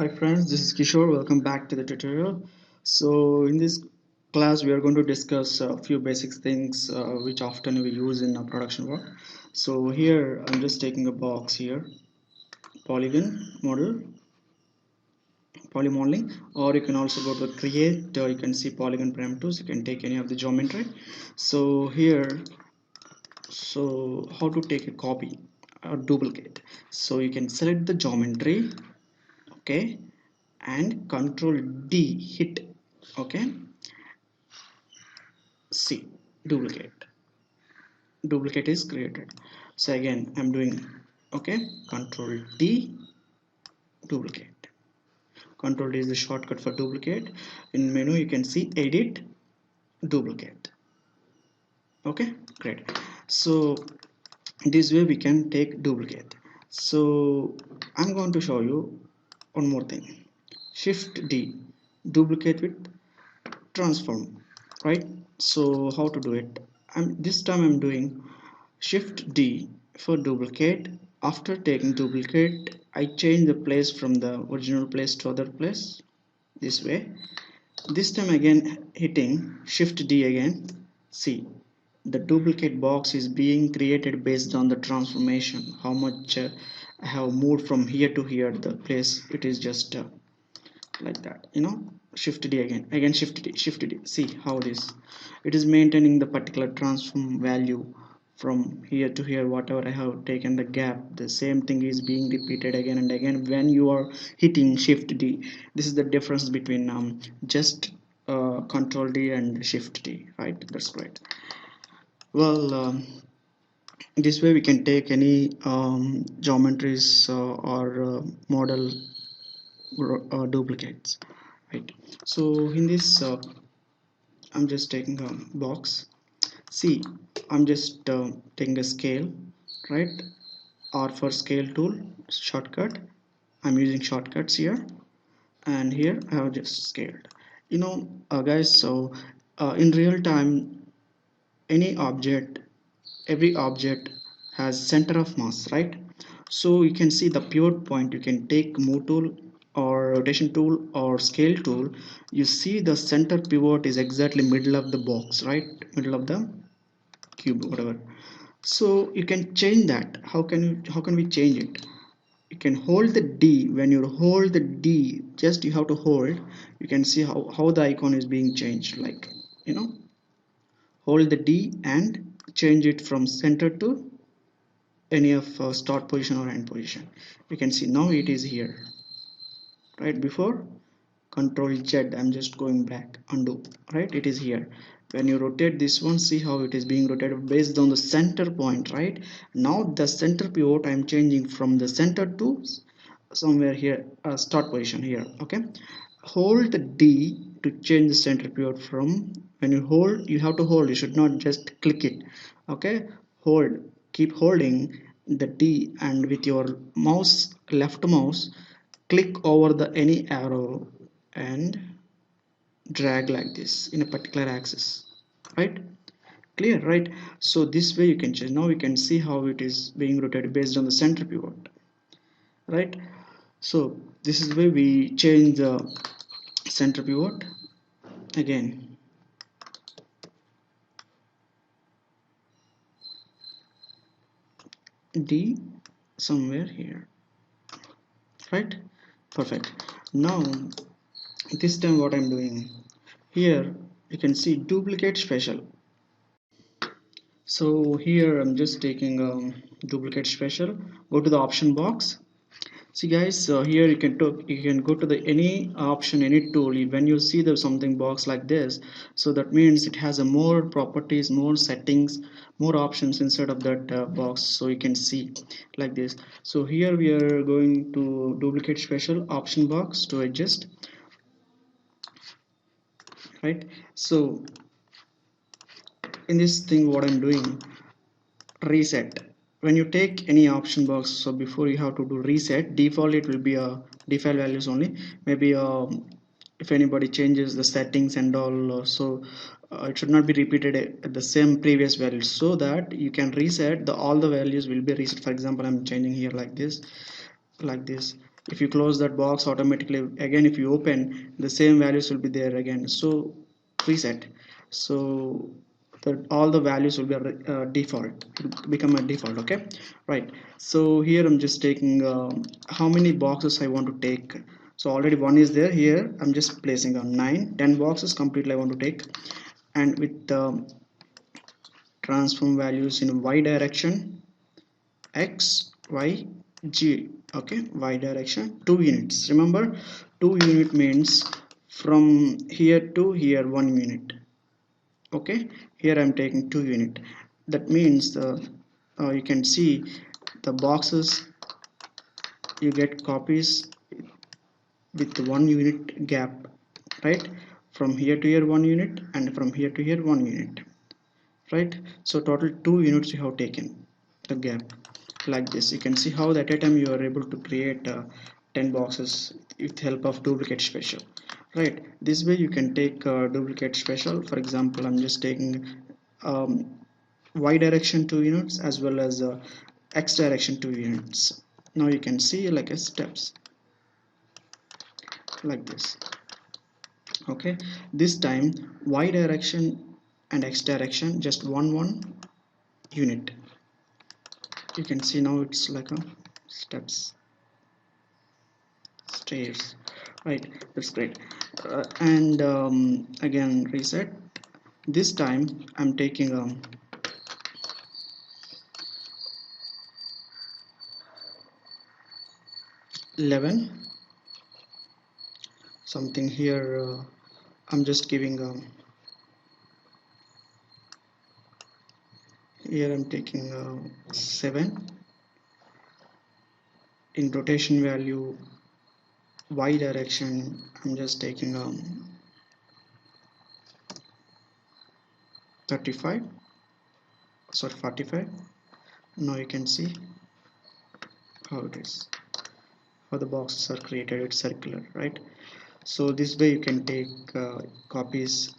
Hi friends, this is Kishore. Welcome back to the tutorial. So in this class we are going to discuss a few basic things which often we use in our production work. So here I'm just taking a box here, polygon model, polymodeling, or you can also go to create, you can see polygon parameters, you can take any of the geometry. So here, so how to take a copy or duplicate. So you can select the geometry, okay, and control D hit, okay, C, duplicate is created. So again I'm doing, okay, control D, duplicate. Control D is the shortcut for duplicate. In menu you can see edit, duplicate. Okay, great. So this way we can take duplicate. So I'm going to show you one more thing. Shift D, duplicate with transform, right? So how to do it? This time I'm doing Shift D for duplicate. After taking duplicate, I change the place from the original place to other place, this way. This time again hitting Shift D again. See, the duplicate box is being created based on the transformation, how much I have moved from here to here, the place it is just like that, Shift D again Shift D, Shift D. See how this, it is maintaining the particular transform value from here to here. Whatever I have taken the gap, the same thing is being repeated again and again when you are hitting Shift D. This is the difference between just Control D and Shift D, right? That's great. Well, this way we can take any geometries or model duplicates, right? So in this I'm just taking a box. See, I'm just taking a scale, right? Or for scale tool shortcut, I'm using shortcuts here, and here I have just scaled, guys. So in real time, any object, every object has center of mass, right? So you can see the pivot point. You can take move tool or rotation tool or scale tool. You see the center pivot is exactly middle of the box, right? Middle of the cube, whatever. So you can change that. How can we change it? You can hold the D. When you hold the D, just you have to hold, you can see how the icon is being changed, like, hold the D and change it from center to any of start position or end position. You can see now it is here, right? Before control Z, I'm just going back, undo, right? It is here. When you rotate this one, see how it is being rotated based on the center point, right? Now the center pivot I'm changing from the center to somewhere here, start position here, okay? Hold the D to change the center pivot from, when you hold, you have to hold, you should not just click it, okay? Hold, keep holding the D, and with your mouse, left mouse, click over the any arrow and drag like this in a particular axis, right? Clear, right? So this way you can change. Now we can see how it is being rotated based on the center pivot, right? So this is the way we change the center pivot. Again, D somewhere here, right? Perfect. Now this time what I'm doing here, you can see duplicate special. So here I'm just taking duplicate special. Go to the option box. See guys, here you can go to the any option, any tool. When you see the something box like this, so that means it has a more properties, more settings, more options inside of that box. So you can see like this. So here we are going to duplicate special option box to adjust, right? So in this thing what I'm doing, reset. When you take any option box, so before you have to do reset, default it will be a default values only. Maybe if anybody changes the settings and all, so it should not be repeated at the same previous values, so that you can reset, the all the values will be reset. For example, I'm changing here like this, like this. If you close that box, automatically again if you open, the same values will be there again. So reset, so that all the values will be default, it will become a default. Okay, right. So here I'm just taking how many boxes I want to take. So already one is there. Here I'm just placing on 10 boxes completely I want to take, and with the transform values in y direction, x y g. Okay, y direction 2 units. Remember, 2 unit means from here to here 1 unit. Okay, here I'm taking 2 unit. That means you can see the boxes, you get copies with 1 unit gap, right? From here to here 1 unit, and from here to here 1 unit, right? So total 2 units you have taken the gap. Like this, you can see how that at a time you are able to create 10 boxes with help of duplicate special, right? This way you can take duplicate special. For example, I'm just taking um, y direction 2 units as well as x direction 2 units. Now you can see like a steps like this. Okay, this time y direction and x direction just one unit. You can see now it's like a steps, stairs, right? That's great. And again reset. This time I'm taking 11 something here. I'm just giving here I'm taking 7 in rotation value y direction. I'm just taking 35, sorry 45. Now you can see how it is, how the boxes are created. It's circular, right? So this way you can take copies.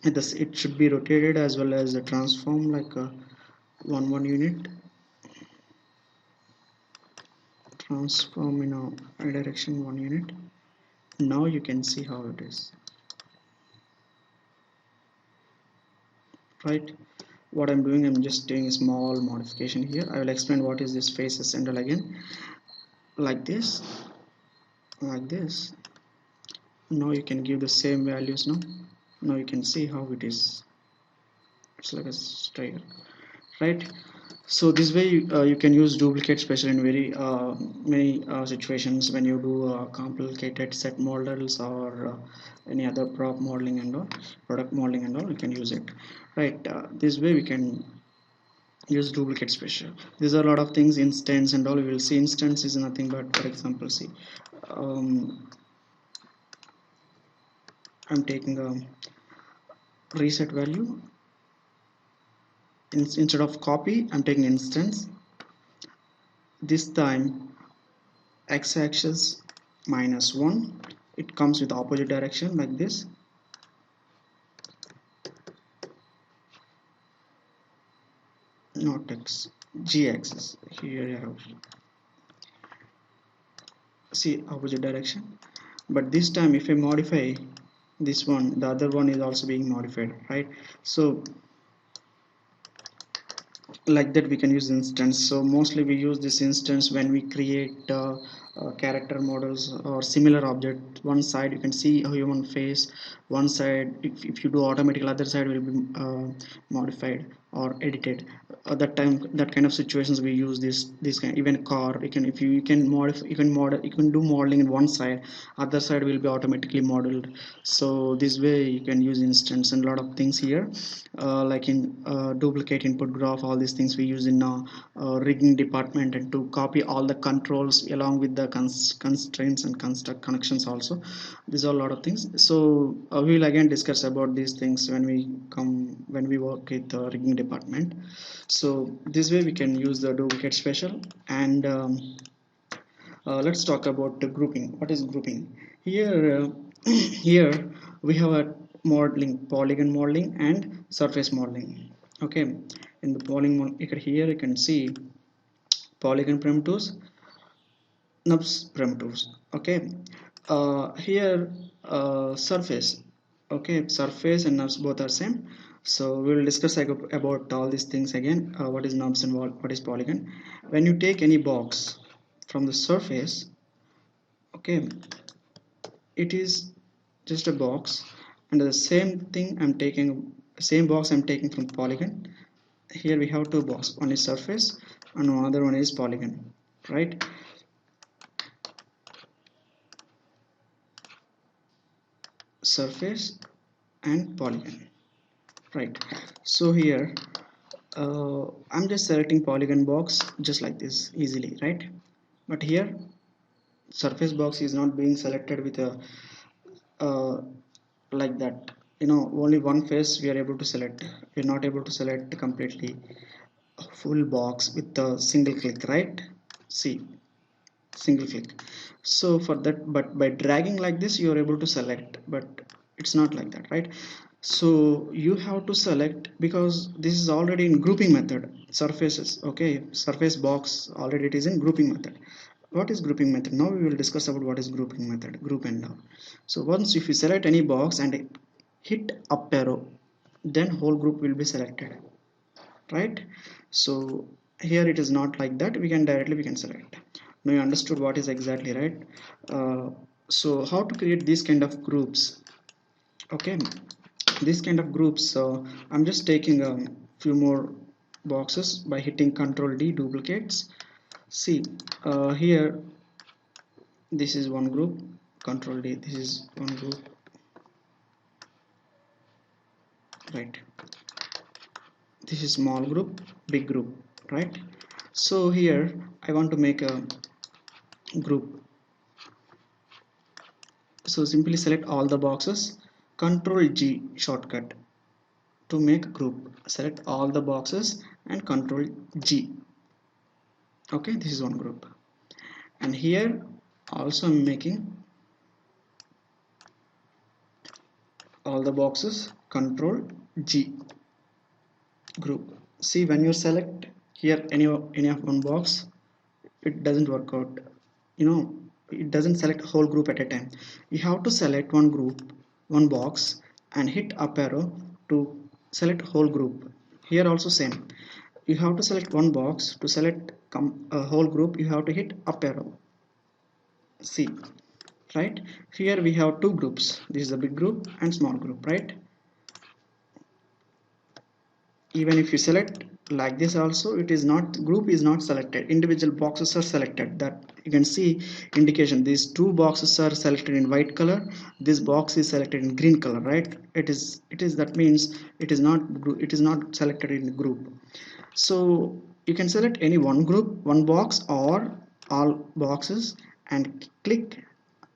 It should be rotated as well as a transform like a 1 unit, transform in a direction 1 unit. Now you can see how it is, right? What I'm doing, I'm just doing a small modification here. I will explain what is this face handle again. Like this, like this. Now you can give the same values. Now you can see how it is. It's like a straight, right? So this way you can use duplicate special in very many situations when you do complicated set models or any other prop modeling and all, product modeling and all. You can use it, right? This way we can use duplicate special. These are a lot of things, instance and all. We will see instance is nothing but, for example, see, I'm taking a reset value. Instead of copy, I'm taking instance. This time x-axis -1, it comes with opposite direction like this. Not x, g-axis. Here you have, see, opposite direction. But this time if I modify this one, the other one is also being modified, right? So like that we can use instance. So mostly we use this instance when we create character models or similar object. One side you can see a human face, one side if you do automatically, other side will be modified or edited. That time, that kind of situations we use this kind. Even car, you can, if you can modify, you can do modeling in one side, other side will be automatically modeled. So this way you can use instance and a lot of things here, like in duplicate input graph. All these things we use in rigging department, and to copy all the controls along with the constraints and construct connections also. These are a lot of things. So we will again discuss about these things when we work with the rigging department. So this way we can use the duplicate special. And let's talk about the grouping. What is grouping? Here here we have a modeling, polygon modeling and surface modeling. Okay, in the polygon here you can see polygon primitives. nubs primitives. Okay, here surface. Okay, surface and nubs both are same, so we will discuss about all these things again. What is nubs and what is polygon. When you take any box from the surface, okay, it is just a box, and the same box I'm taking from polygon. Here we have two boxes, one is surface and another one is polygon, right? Surface and polygon, right? So here I'm just selecting polygon box just like this easily, right? But here surface box is not being selected with a like that, only one face we are able to select. We're not able to select completely a full box with a single click, right? See, single click. So for that, but by dragging like this you are able to select, but it's not like that, right? So you have to select, because this is already in grouping method. Surfaces, okay, surface box already it is in grouping method. What is grouping method? Now we will discuss about what is grouping method, group and down. So once if you select any box and hit up arrow, then whole group will be selected, right? So here it is not like that, we can select. Now you understood what is exactly, right? So how to create these kind of groups? Okay, this kind of groups, I'm just taking a few more boxes by hitting Control D, duplicates. See, here this is one group, Control D, this is one group, right? This is small group, big group, right? So here I want to make a group. So simply select all the boxes, Control G shortcut to make group. Select all the boxes and Control G. Okay, this is one group. And here also I'm making all the boxes, Control G, group. See, when you select here any of one box, it doesn't work out. It doesn't select whole group at a time. You have to select one group, one box, and hit up arrow to select whole group. Here also same. You have to select one box to select a whole group. You have to hit up arrow. See, right? Here we have two groups. This is a big group and small group, right? Even if you select like this also, it is not, group is not selected, individual boxes are selected. That you can see indication, these two boxes are selected in white color, this box is selected in green color, right? It is that means it is not selected in group. So you can select any one group, one box, or all boxes and click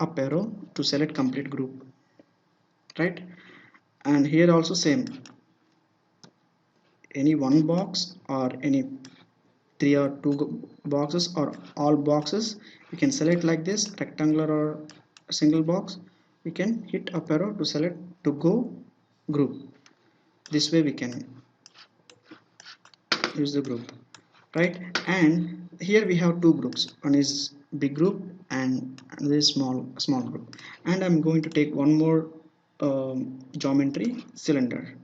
up arrow to select complete group, right? And here also same, any one box or any three or two boxes or all boxes, you can select like this, rectangular or a single box. We can hit up arrow to select to go group. This way we can use the group, right? And here we have two groups, one is big group and this small group. And I'm going to take one more geometry, cylinder.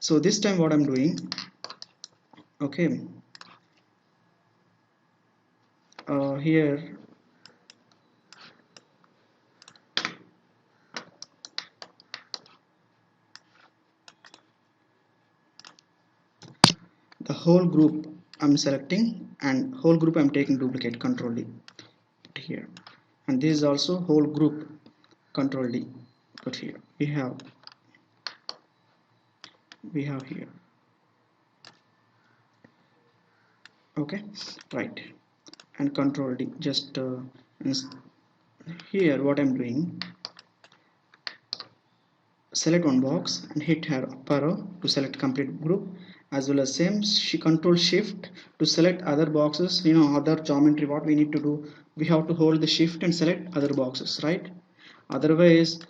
So this time what I'm doing, okay, here the whole group I'm selecting, and whole group I'm taking duplicate, Control D here, and this is also whole group, Control D. But here we have here, okay, right, and Control D. Just here what I'm doing, select one box and hit her up arrow to select complete group, as well as same Control Shift to select other boxes. Other geometry, what we need to do, we have to hold the shift and select other boxes, right? Otherwise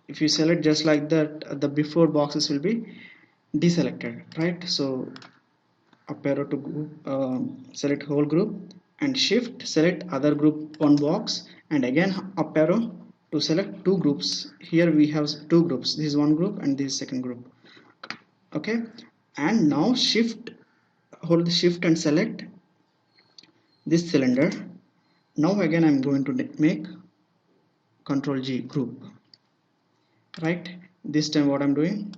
if you select just like that, the before boxes will be deselected, right? So up arrow to group, select whole group and shift select other group one box, and again up arrow to select two groups. Here we have two groups, this is one group and this is second group. Okay, and now shift, hold the shift and select this cylinder. Now again I'm going to make control G group, right? This time what I'm doing,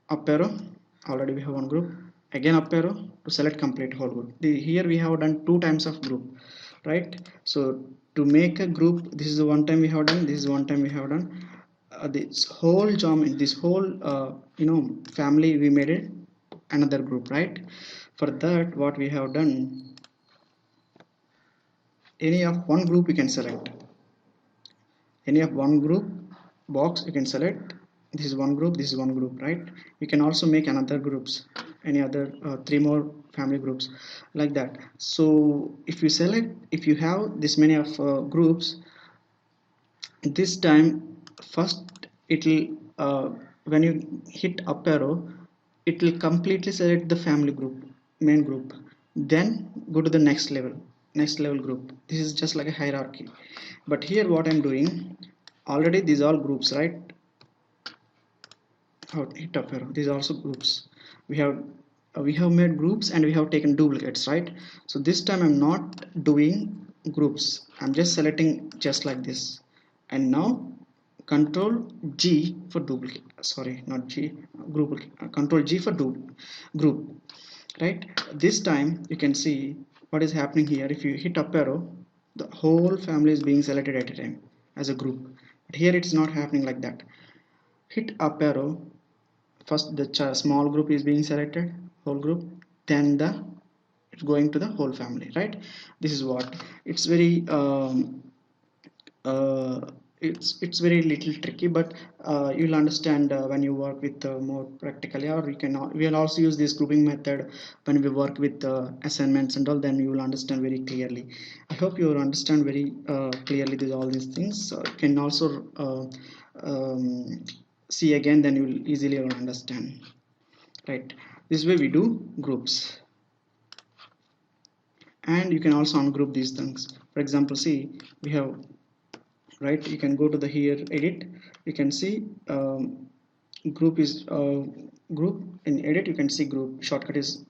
up arrow, already we have one group, again up arrow to select complete whole group. Here we have done two times of group, right? So to make a group, this is the one time we have done, this is one time we have done. This whole geometry, this whole family, we made it another group, right? For that what we have done, any of one group you can select, any of one group box you can select. This is one group, this is one group, right? You can also make another groups, any other three more family groups, like that. So if you select, if you have this many of groups, this time first it will when you hit up arrow, it will completely select the family group, main group, then go to the next level group. This is just like a hierarchy. But here what I'm doing, already these all groups, right? Hit up arrow, these are also groups. We have made groups and we have taken duplicates, right? So this time I'm not doing groups, I'm just selecting just like this. And now control G for duplicate, sorry, not G, group, control G for group, right? This time you can see what is happening here. If you hit up arrow, the whole family is being selected at a time as a group, but here it's not happening like that. Hit up arrow, first the small group is being selected, whole group, then it's going to the whole family, right? This is what, it's very uh, it's very little tricky, but you'll understand when you work with more practically, or we will also use this grouping method when we work with assignments and all, then you will understand very clearly. I hope you will understand very clearly all these things. You can also see again, then you will easily understand, right? This way we do groups. And you can also ungroup these things. For example, see, we have, right, you can go to the here edit, you can see group is group. In edit you can see group, shortcut is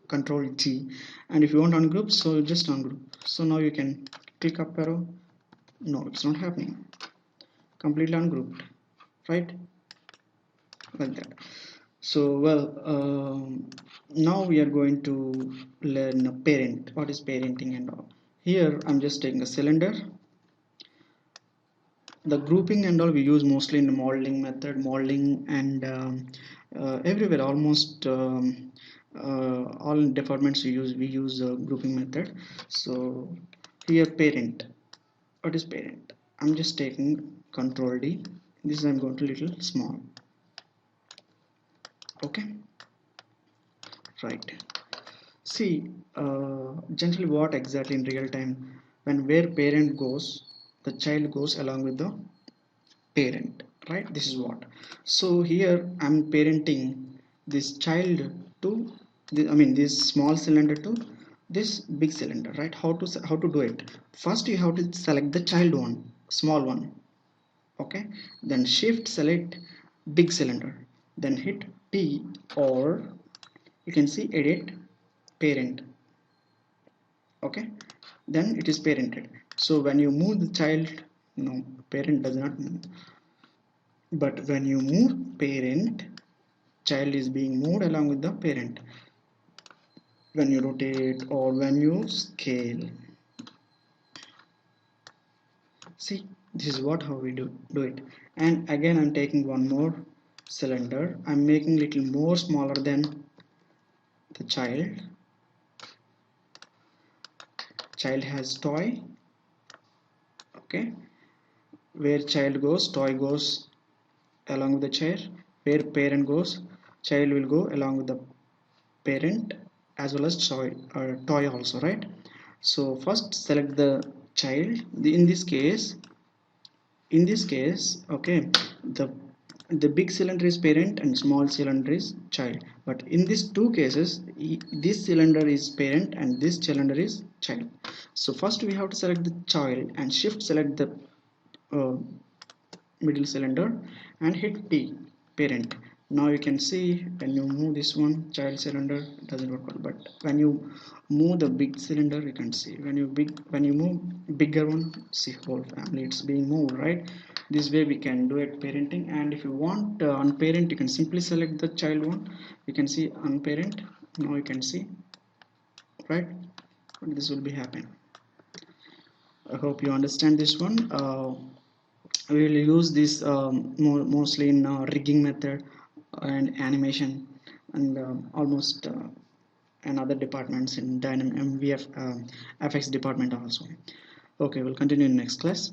control G. And if you want ungroup, so just ungroup. So now you can click up arrow, no, it's not happening, completely ungrouped, right? Like that. So well, now we are going to learn a parent, what is parenting and all. Here I'm just taking a cylinder. The grouping and all we use mostly in the modeling method, modeling, and everywhere almost all departments we use grouping method. So here parent, what is parent? I'm just taking control D, this I'm going to little small, okay, right? See, generally what exactly in real time, when where parent goes, the child goes along with the parent, right? This is what. So here I'm parenting this child to this small cylinder to this big cylinder, right? How to do it? First you have to select the child one, small one, okay, then shift select big cylinder, then hit P, or you can see edit parent, okay, then it is parented. So when you move the child, no, parent does not move, but when you move parent, child is being moved along with the parent. When you rotate or when you scale, see, this is what how we do it. And again I'm taking one more cylinder, I'm making little more smaller than the child has toy, okay, where child goes, toy goes along with the chair, where parent goes, child will go along with the parent as well as toy also, right? So first select the child. In this case, okay, the the big cylinder is parent and small cylinder is child, but in these two cases this cylinder is parent and this cylinder is child. So first we have to select the child and shift select the uh, middle cylinder and hit T, parent. Now you can see when you move this one child cylinder, it doesn't work out, but when you move the big cylinder you can see when you move bigger one, see whole family it's being moved, right? This way we can do it parenting. And if you want unparent, you can simply select the child one, you can see unparent. Now you can see, right, this will be happen. I hope you understand this one. We will use this mostly in rigging method and animation and almost and other departments in dynamic MVF FX department also. Okay, we'll continue in next class.